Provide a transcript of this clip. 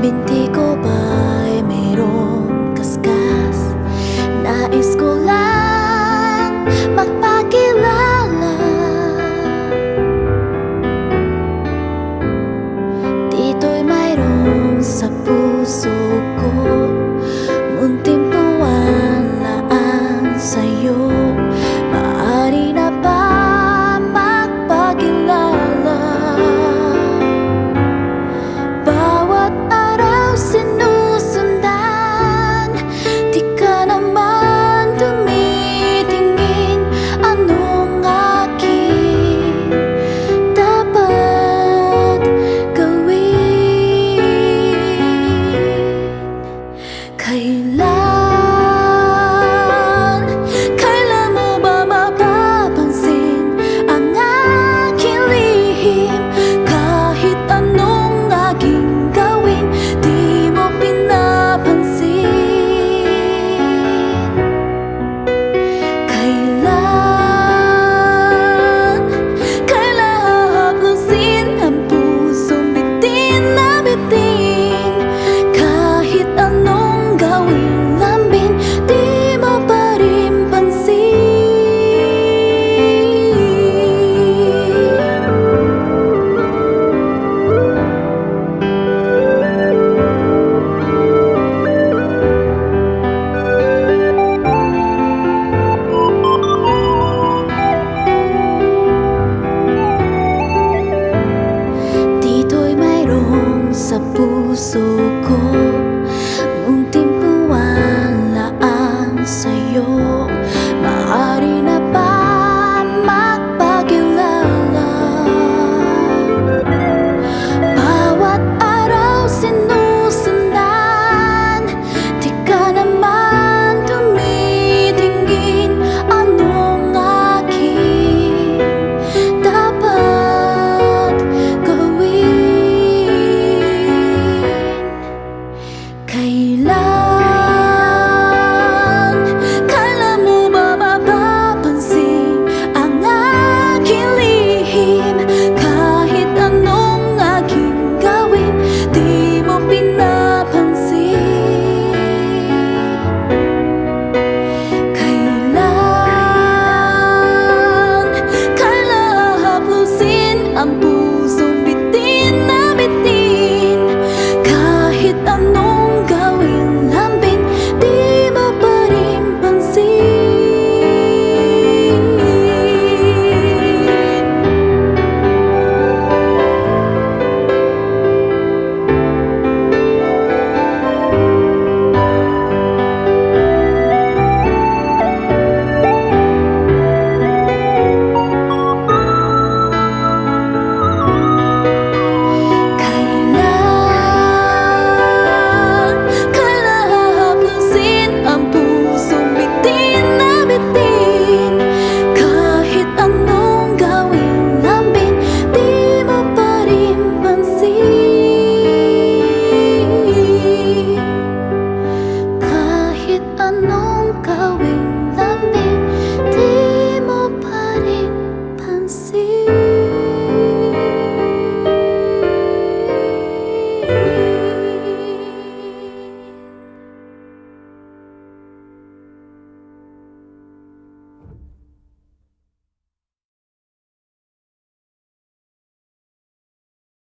Binti ko ba'y mayroong kaskas? Nais ko lang magpakilala. Dito'y mayroong sa puso ko, munting puwalaan sa'yo. Maaari na ba magpakilala? Bawat araw sinusundan, di ka naman tumitingin. Anong aking dapat gawin? Kailan mo ba mapapansin ang aking lihim? Kahit anong aking gawin, di mo pinapansin. Kailan hahaplusin ang pusong bitin na bitin? Kahit anong gawing lambing, di mo pa rin pansin. Dito'y mayroong sa puso ko,